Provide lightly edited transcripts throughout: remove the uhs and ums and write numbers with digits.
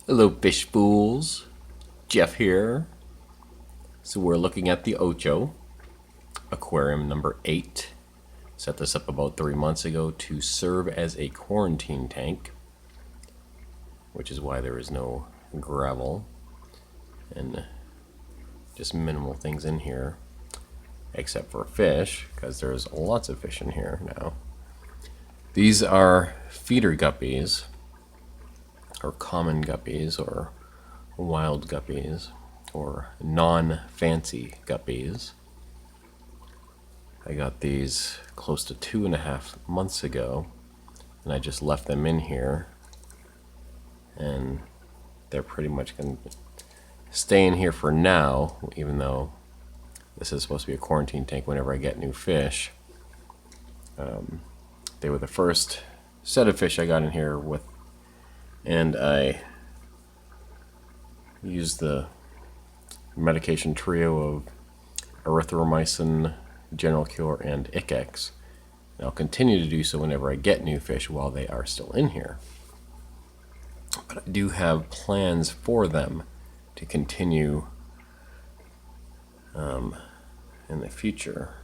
Hello, fish fools. Jeff here. So we're looking at the Ocho aquarium number 8. Set this up about 3 months ago to serve as a quarantine tank, which is why there is no gravel and just minimal things in here, except for fish, because there's lots of fish in here now. These are feeder guppies, or common guppies, or wild guppies, or non-fancy guppies. I got these close to 2.5 months ago, and I just left them in here, and they're pretty much going to stay in here for now, even though this is supposed to be a quarantine tank whenever I get new fish. They were the first set of fish I got in here with, and I used the medication trio of erythromycin, General Cure, and Icex. And I'll continue to do so whenever I get new fish while they are still in here. But I do have plans for them to continue in the future,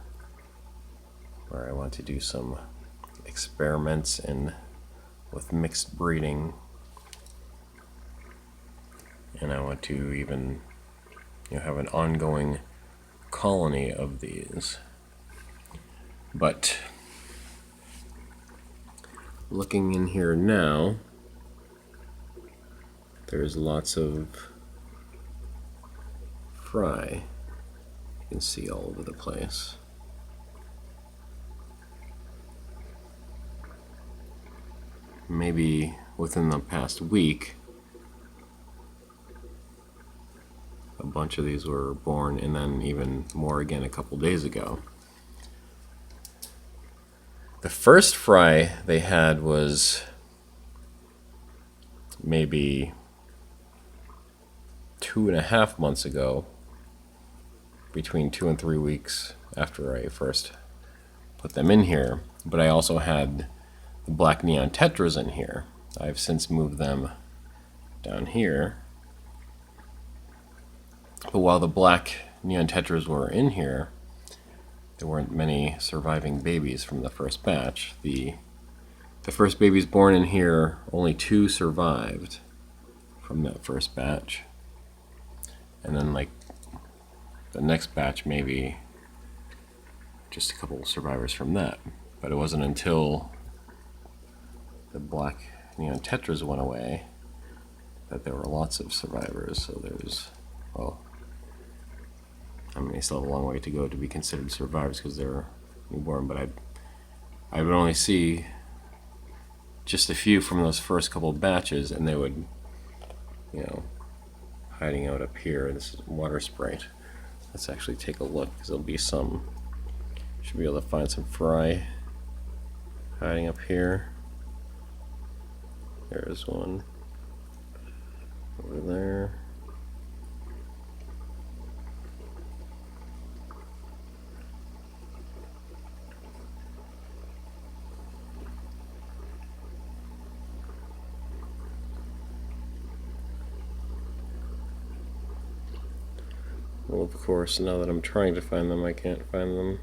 where I want to do some experiments with mixed breeding, and I want to even have an ongoing colony of these. But looking in here now, there's lots of fry. You can see all over the place. Maybe within the past week, a bunch of these were born, and then even more again a couple days ago. The first fry they had was maybe 2.5 months ago, between 2 and 3 weeks after I first put them in here. But I also had the Black Neon Tetras in here. I've since moved them down here. But while the Black Neon Tetras were in here, there weren't many surviving babies from the first batch. The first babies born in here, only 2 survived from that first batch. And then like the next batch, maybe just a couple of survivors from that. But it wasn't until the Black Neon Tetras went away that there were lots of survivors. So there's, well, I mean, they still have a long way to go to be considered survivors because they're newborn, but I would only see just a few from those first couple of batches, and they would, hiding out up here. This is water sprite. Let's actually take a look, because there'll be some, should be able to find some fry hiding up here. There's one over there. Well, of course, now that I'm trying to find them, I can't find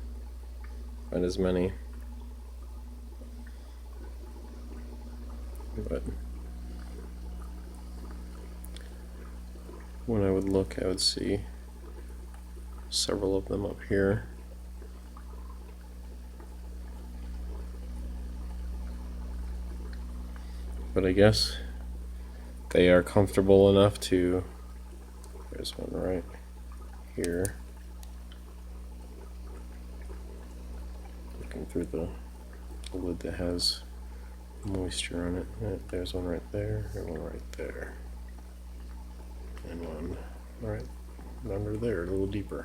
as many. But when I would look, I would see several of them up here. But I guess they are comfortable enough to, there's one right here. Looking through the lid that has moisture on it. There's one right there, and one right there, and one right under there, a little deeper.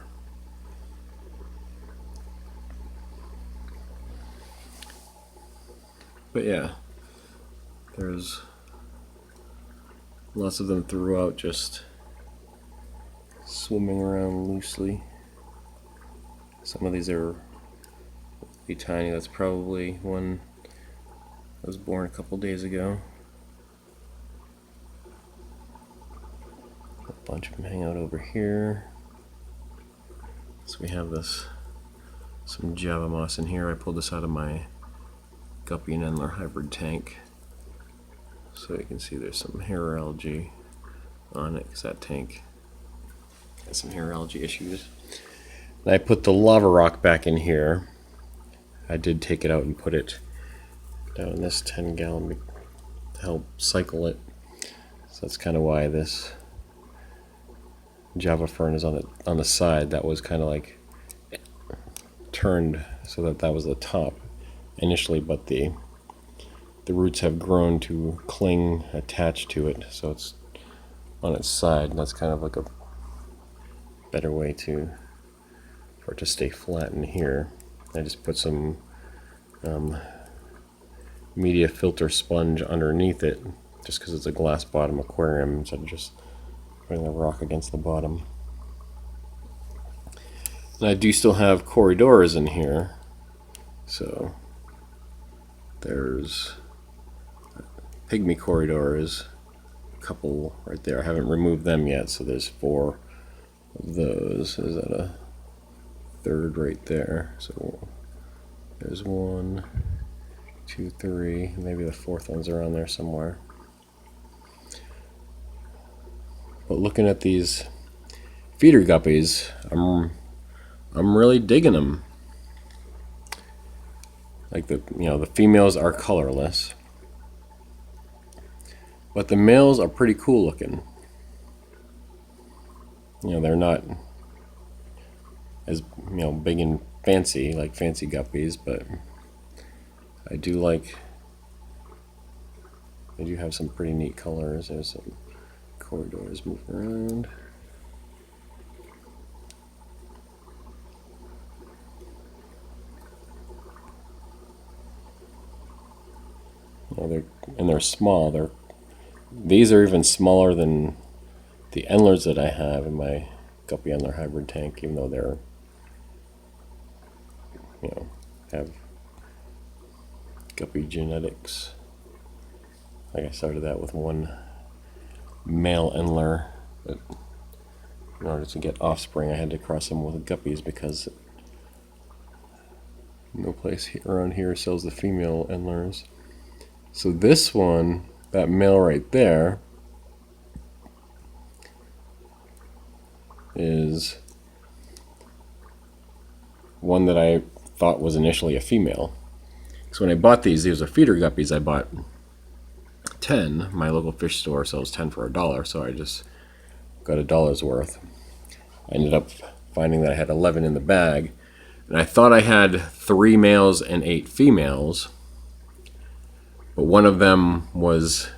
But yeah, there's lots of them throughout, just swimming around loosely. Some of these are really tiny. That's probably one that was born a couple days ago. bunch of them hang out over here. So we have some Java moss in here. I pulled this out of my Guppy and Endler hybrid tank. So you can see there's some hair algae on it, because that tank has some hair algae issues. And I put the lava rock back in here. I did take it out and put it down in this 10-gallon to help cycle it. So that's kind of why this Java fern is on the side. That was kind of like turned so that was the top initially, but the roots have grown to cling attached to it, so it's on its side. And that's kind of like a better way for it to stay flat in here. I just put some media filter sponge underneath it, just because it's a glass bottom aquarium, instead of just putting the rock against the bottom. And I do still have corridors in here, so there's pygmy corridors, a couple right there. I haven't removed them yet, so there's 4 of those. Is that a third right there? So there's 1, 2, 3, maybe the 4th one's around there somewhere. But looking at these feeder guppies, I'm really digging them. Like the females are colorless, but the males are pretty cool looking. They're not as big and fancy like fancy guppies, but I do have some pretty neat colors. There's some corridors moving around. They're small. These are even smaller than the endlers that I have in my Guppy Endler hybrid tank, even though they're have Guppy genetics. Like I started that with 1 male endler, but in order to get offspring I had to cross them with guppies, because no place around here sells the female endlers. So this one, that male right there, is one that I thought was initially a female. So when I bought these are feeder guppies. I bought 10. My local fish store sells 10 for $1, so I just got $1's worth. I ended up finding that I had 11 in the bag, and I thought I had 3 males and 8 females, but one of them was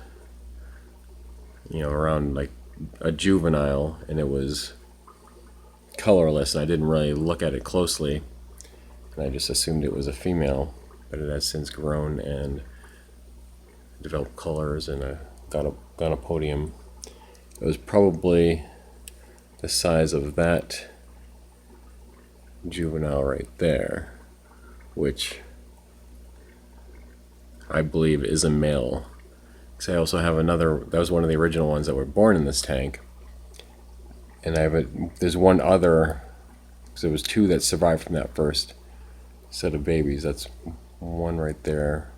around like a juvenile, and it was colorless, and I didn't really look at it closely, and I just assumed it was a female, but it has since grown and developed colors and got a podium. It was probably the size of that juvenile right there, which I believe is a male. Because I also have another, that was one of the original ones that were born in this tank. And there's one other, because there was 2 that survived from that first set of babies. That's one right there.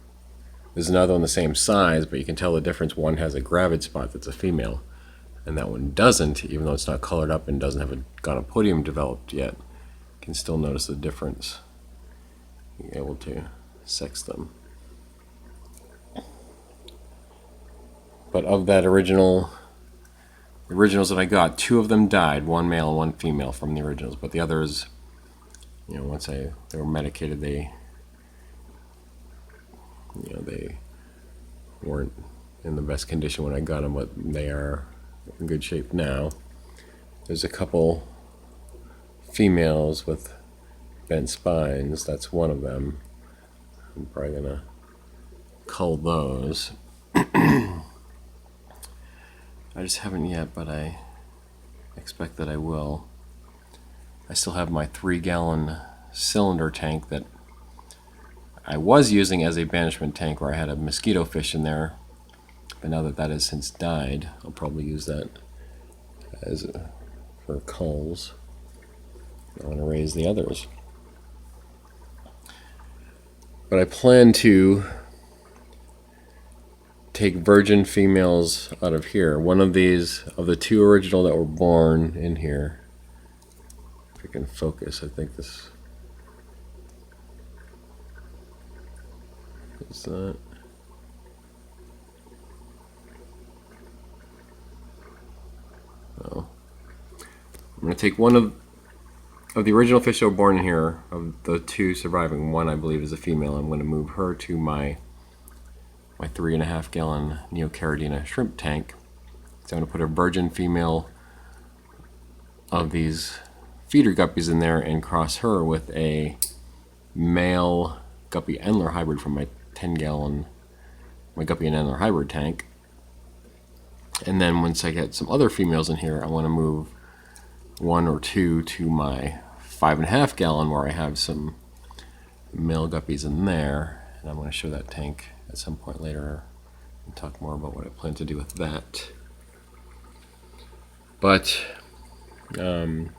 There's another one the same size, but you can tell the difference. One has a gravid spot that's a female, and that one doesn't, even though it's not colored up and doesn't have a gonopodium developed yet. You can still notice the difference. You're able to sex them. But of that originals that I got, 2 of them died, 1 male and 1 female from the originals. But the others, once they were medicated, they weren't in the best condition when I got them, but they are in good shape now. There's a couple females with bent spines. That's one of them. I'm probably gonna cull those. I just haven't yet, but I expect that I will. I still have my 3-gallon cylinder tank that I was using as a banishment tank, where I had a mosquito fish in there, but now that has since died, I'll probably use that as for culls. I want to raise the others. But I plan to take virgin females out of here. One of these, of the two original that were born in here, if I can focus, I think this is that. Oh. I'm going to take one of the original fish that were born in here, of the two surviving. One I believe is a female. I'm going to move her to my 3.5 gallon Neocaridina shrimp tank. So I'm going to put a virgin female of these feeder guppies in there and cross her with a male Guppy Endler hybrid from my 10 gallon, my Guppy and Endler hybrid tank. And then once I get some other females in here, I want to move one or two to my 5.5 gallon where I have some male guppies in there. And I'm going to show that tank at some point later and talk more about what I plan to do with that. But, in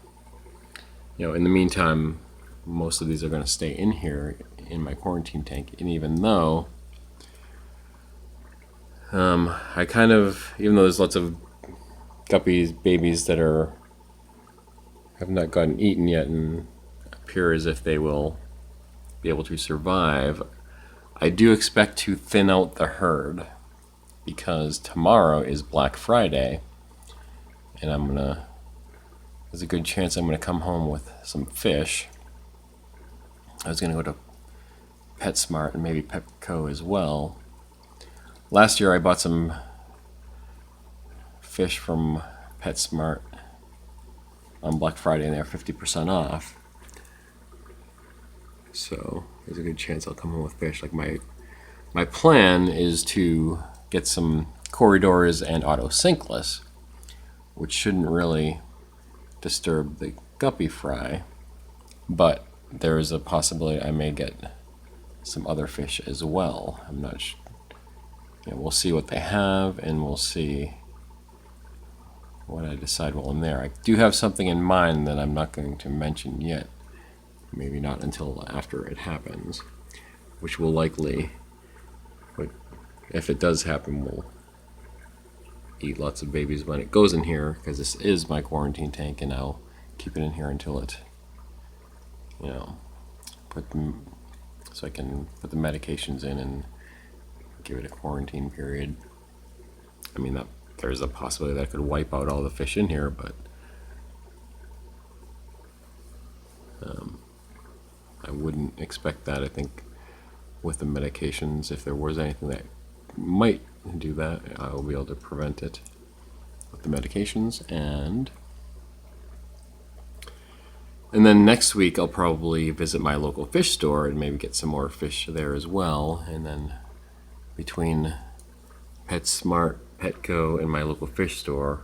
the meantime, most of these are going to stay in here in my quarantine tank. And even though I kind of, even though there's lots of guppies, babies that have not gotten eaten yet and appear as if they will be able to survive, I do expect to thin out the herd because tomorrow is Black Friday, and there's a good chance I'm gonna come home with some fish. I was gonna go to PetSmart and maybe Petco as well. Last year I bought some fish from PetSmart on Black Friday and they're 50% off. So there's a good chance I'll come home with fish. Like my plan is to get some corridors and auto sinkless, which shouldn't really disturb the guppy fry, but there is a possibility I may get some other fish as well. I'm not sure. We'll see what they have, and we'll see what I decide while I'm there. I do have something in mind that I'm not going to mention yet. Maybe not until after it happens, which will likely, but if it does happen, we'll eat lots of babies when it goes in here, because this is my quarantine tank, and I'll keep it in here until it, so I can put the medications in and give it a quarantine period. I mean, that there's a possibility that I could wipe out all the fish in here, but I wouldn't expect that. I think with the medications, if there was anything that might do that, I will be able to prevent it with the medications. And then next week I'll probably visit my local fish store and maybe get some more fish there as well. And then between PetSmart, Petco, and my local fish store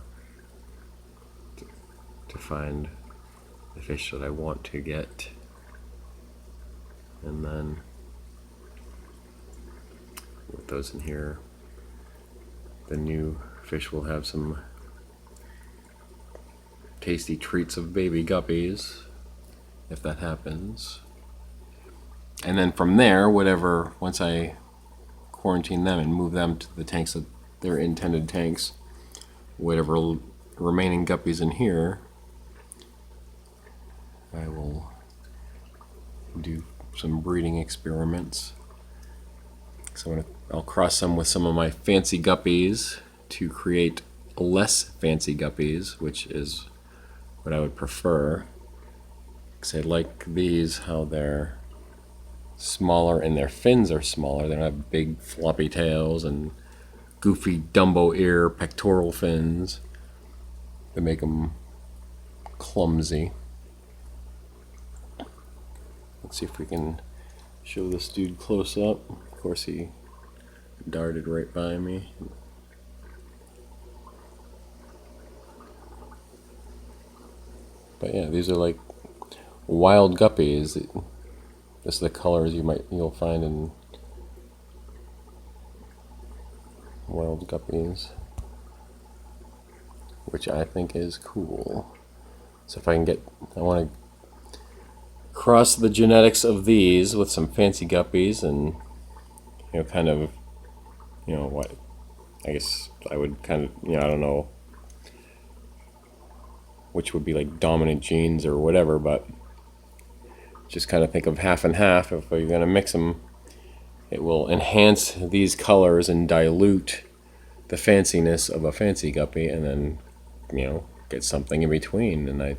to find the fish that I want to get. And then with those in here, the new fish will have some tasty treats of baby guppies, if that happens. And then from there, once I quarantine them and move them to the tanks that they're intended tanks, whatever remaining guppies in here, I will do some breeding experiments. So I'll cross some with some of my fancy guppies to create less fancy guppies, which is what I would prefer. Because I like these, how they're smaller and their fins are smaller. They don't have big floppy tails and goofy Dumbo ear pectoral fins that make them clumsy. Let's see if we can show this dude close up. Of course, he darted right by me. But yeah, these are like wild guppies. This is the colors you'll find in wild guppies. which I think is cool. So if I can get, I want to cross the genetics of these with some fancy guppies and, kind of, what, I guess I would kind of, I don't know which would be like dominant genes or whatever, but just kind of think of half and half. If you're going to mix them, it will enhance these colors and dilute the fanciness of a fancy guppy, and then, get something in between. And I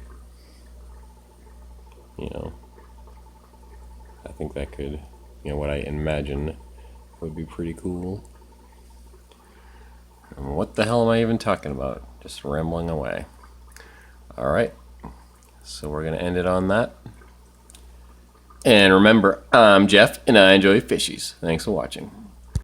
think that could, what I imagine would be pretty cool. And what the hell am I even talking about? Just rambling away. All right, so we're going to end it on that. And remember, I'm Jeff, and I enjoy fishies. Thanks for watching.